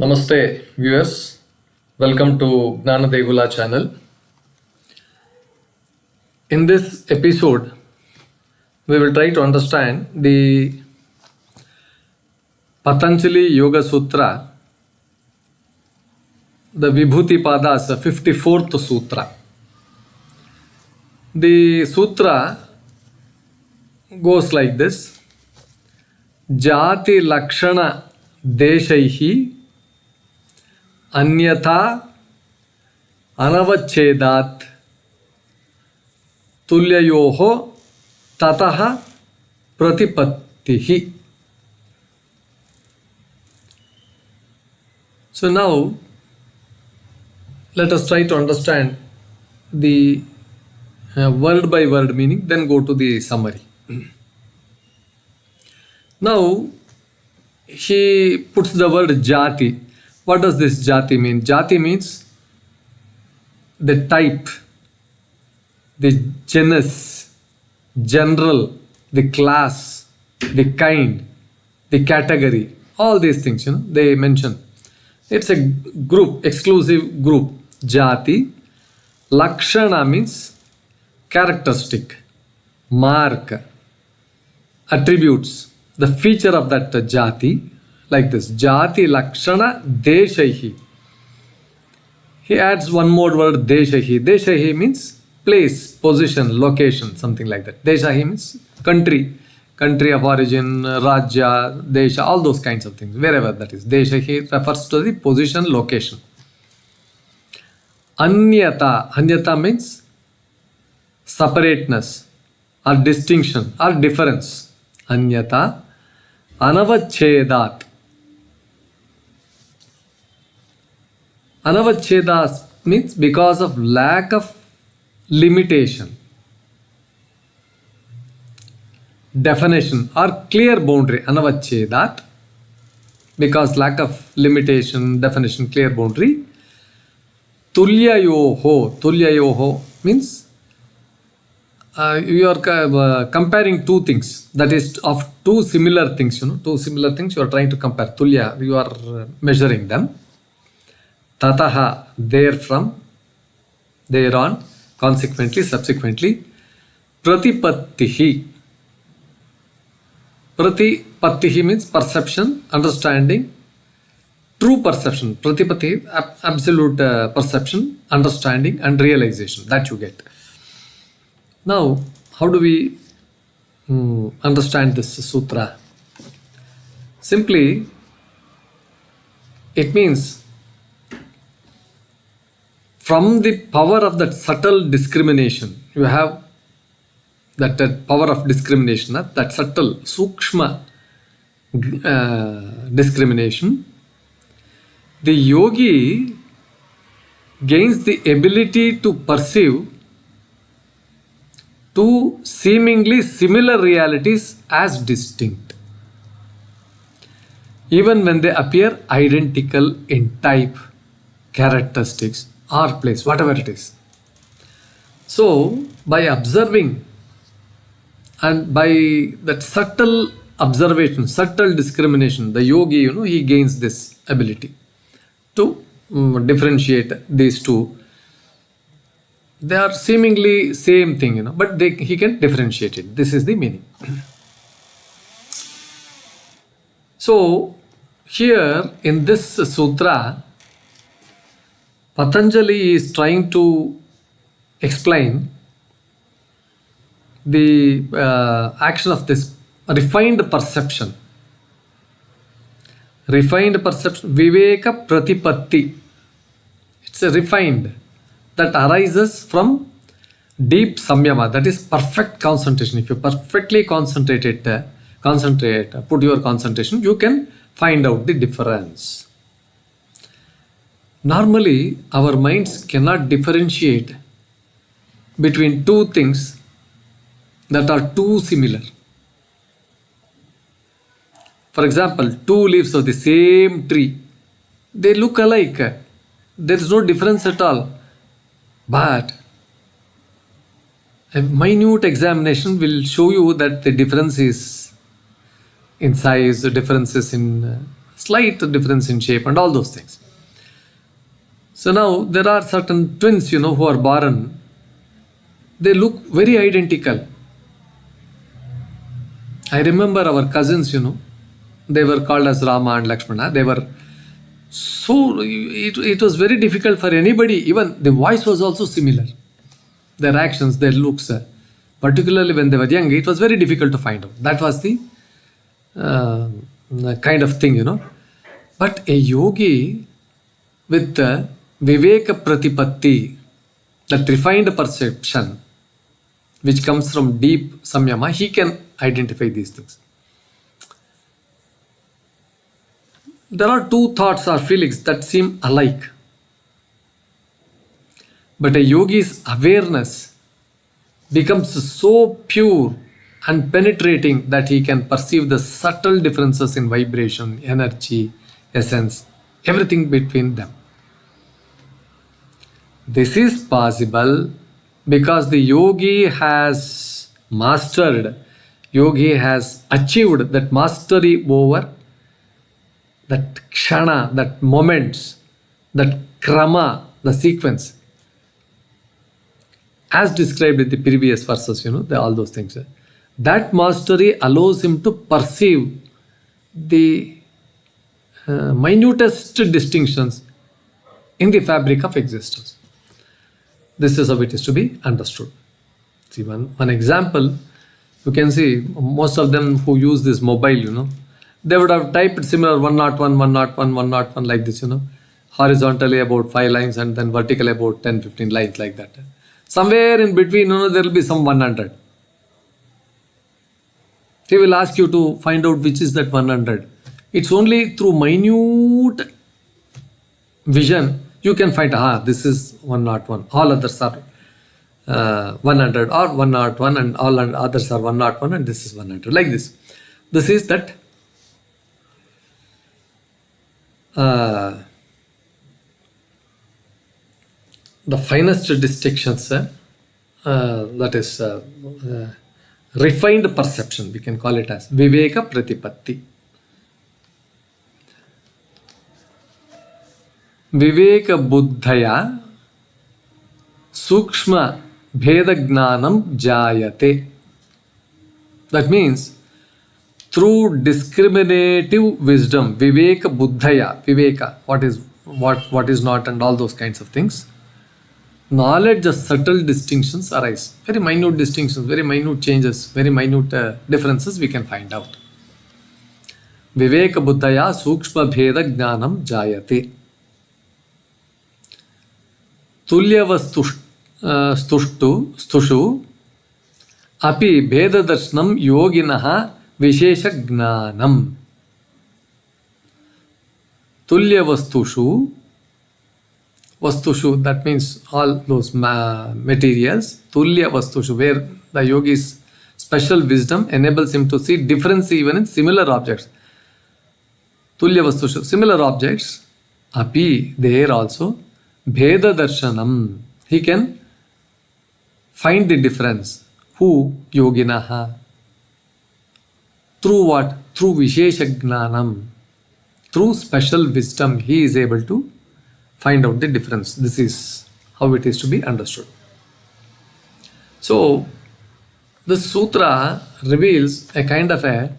Namaste viewers, welcome to Gnana Devula channel. In this episode, we will try to understand the Patanjali Yoga Sutra, the Vibhuti Padas, 54th Sutra. The Sutra goes like this: Jāti Lakṣaṇa deśair Anyatā Anavacchedāt tulyayos tataḥ pratipattiḥ. So now let us try to understand the word by word meaning, then go to the summary. Now he puts the word Jāti. What does this Jāti mean? Jāti means the type, the genus, general, the class, the kind, the category, all these things, they mention. It's a group, exclusive group. Jāti. Lakṣaṇa means characteristic, mark, attributes, the feature of that Jāti. Like this: Jāti Lakṣaṇa deśair. He adds one more word, deśair. Deśair means place, position, location, something like that. Deśair means country, country of origin, rajya, desha, all those kinds of things, wherever that is. Deśair refers to the position, location. Anyatā. Anyatā means separateness or distinction or difference. Anyatā. Anavacchedāt. Anavacchedāt means because of lack of limitation, definition or clear boundary. Anavacchedāt, because lack of limitation, definition, clear boundary. Tulyayos. Tulyayo means you are comparing two things, that is of two similar things. Two similar things you are trying to compare. Tulya, you are measuring them. Tataḥ, therefrom, thereon, consequently, subsequently. Pratipattiḥ. Pratipattiḥ means perception, understanding, true perception. Pratipattiḥ, absolute perception, understanding and realization that you get. Now, how do we understand this sutra? Simply, it means from the power of that subtle discrimination, you have that power of discrimination, that subtle, sukshma discrimination, the yogi gains the ability to perceive two seemingly similar realities as distinct, even when they appear identical in type, characteristics, or place, whatever it is. So, by observing and by that subtle observation, subtle discrimination, the yogi, he gains this ability to differentiate these two. They are seemingly same thing, but he can differentiate it. This is the meaning. So, here in this sutra, Patanjali is trying to explain the action of this refined perception. Refined perception, Vivekajnanam. It's a refined that arises from deep Samyama, that is perfect concentration. If you perfectly concentrate, put your concentration, you can find out the difference. Normally, our minds cannot differentiate between two things that are too similar. For example, two leaves of the same tree, they look alike. There is no difference at all. But a minute examination will show you that the difference is in size, the differences in slight difference in shape and all those things. So now there are certain twins, who are born. They look very identical. I remember our cousins, they were called as Rama and Lakṣaṇa. They were it was very difficult for anybody. Even the voice was also similar. Their actions, their looks, particularly when they were young, it was very difficult to find out. That was the kind of thing, But a yogi with the Viveka pratipattiḥ, that refined perception, which comes from deep Samyama, he can identify these things. There are two thoughts or feelings that seem alike. But a yogi's awareness becomes so pure and penetrating that he can perceive the subtle differences in vibration, energy, essence, everything between them. This is possible because the yogi has achieved that mastery over that kshana, that moments, that krama, the sequence. As described in the previous verses, all those things. That mastery allows him to perceive the minutest distinctions in the fabric of existence. This is how it is to be understood. See, one example, you can see most of them who use this mobile, they would have typed similar 101, 101, 101 like this, horizontally about 5 lines and then vertically about 10, 15 lines like that. Somewhere in between, there will be some 100. He will ask you to find out which is that 100. It's only through minute vision you can find, this is 101. All others are 100 or 101 and all others are 101 and this is 100. Like this. This is that the finest distinctions, that is refined perception, we can call it as Viveka pratipattiḥ. Viveka buddhaya sukshma bhedagnanam Jāti. That means through discriminative wisdom, Viveka buddhaya, Viveka, what is not and all those kinds of things, knowledge of subtle distinctions arise. Very minute distinctions, very minute changes, very minute differences we can find out. Viveka buddhaya sukshma bhedagnanam Jāti. Tulyayos stushu api bhedadarsanam yoginaha Vivekajnanam. Tulyayos vastushu, that means all those materials. Tulyayos, where the yogi's special wisdom enables him to see difference even in similar objects. Tulyayos, similar objects, api, there also, bheda darshanam, he can find the difference. Who? Yoginaha. Through what? Through Vivekajnanam. Through special wisdom, he is able to find out the difference. This is how it is to be understood. So, this sutra reveals a kind of a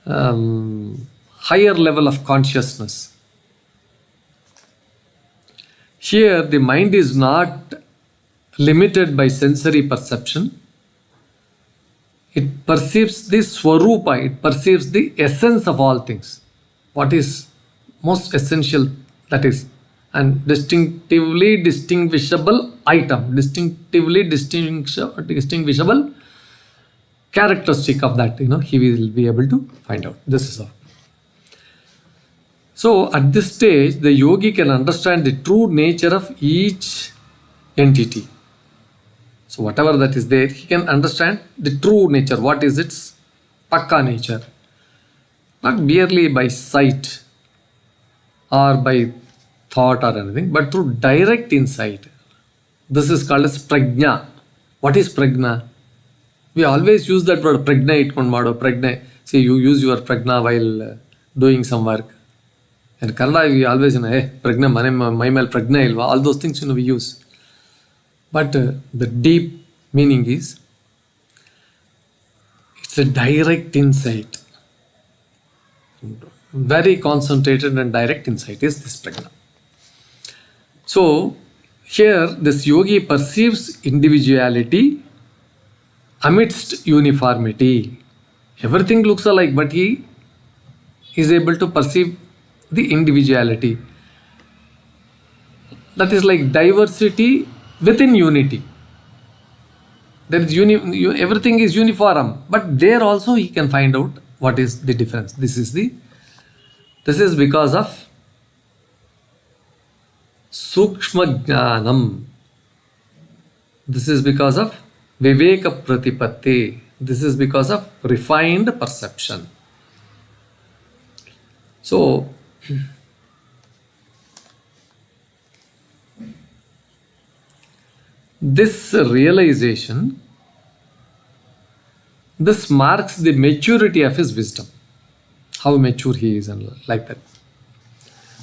higher level of consciousness. Here, the mind is not limited by sensory perception. It perceives the swarupa, it perceives the essence of all things. What is most essential, that is, and distinctively distinguishable item, distinctively distinguishable characteristic of that, he will be able to find out. This is all. So, at this stage, the yogi can understand the true nature of each entity. So, whatever that is there, he can understand the true nature. What is its pakka nature? Not merely by sight or by thought or anything, but through direct insight. This is called as prajna. What is prajna? We always use that word prajna itkondu mado, prajna. See, you use your prajna while doing some work. In Kannada, we always, hey, pragna, my male pragna ilva, all those things, we use. But the deep meaning is, it's a direct insight. Very concentrated and direct insight is this pragna. So, here this yogi perceives individuality amidst uniformity. Everything looks alike, but he is able to perceive the individuality. That is like diversity within unity. There is everything is uniform, but there also he can find out what is the difference. This is because of Sukshma This is because of Vivekajnanam. This is because of refined perception. So, this realization, this marks the maturity of his wisdom. How mature he is and like that.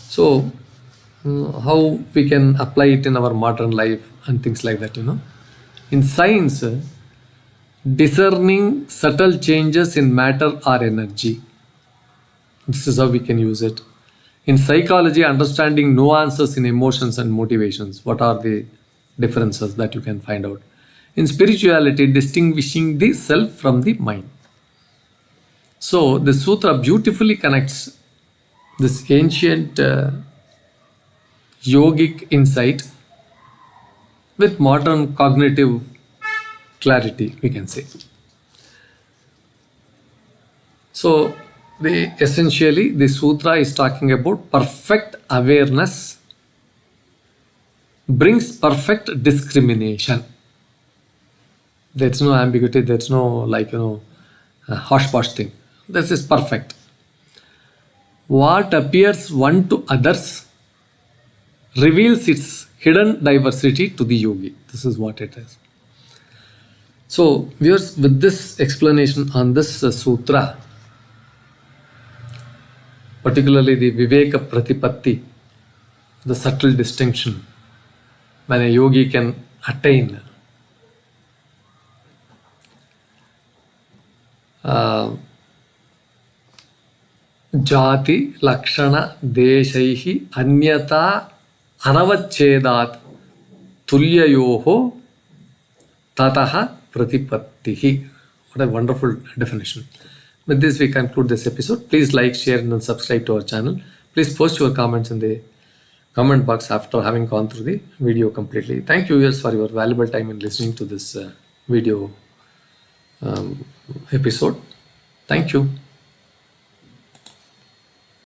So, how we can apply it in our modern life and things like that, In science, discerning subtle changes in matter or energy. This is how we can use it. In psychology, understanding nuances in emotions and motivations. What are the differences that you can find out? In spirituality, distinguishing the self from the mind. So, the sutra beautifully connects this ancient yogic insight with modern cognitive clarity, we can say. So, essentially, the sutra is talking about perfect awareness brings perfect discrimination. There's no ambiguity, there's no hush-posh thing. This is perfect. What appears one to others reveals its hidden diversity to the yogi. This is what it is. So, viewers, with this explanation on this sutra, particularly the Viveka pratipattiḥ, the subtle distinction when a yogi can attain Jāti, Lakṣaṇa, deśair, Anyatā, Anavacchedāt, tulyayos, tataḥ, pratipattiḥ. What a wonderful definition. With this, we conclude this episode. Please like, share, and subscribe to our channel. Please post your comments in the comment box after having gone through the video completely. Thank you, viewers, for your valuable time in listening to this video episode. Thank you.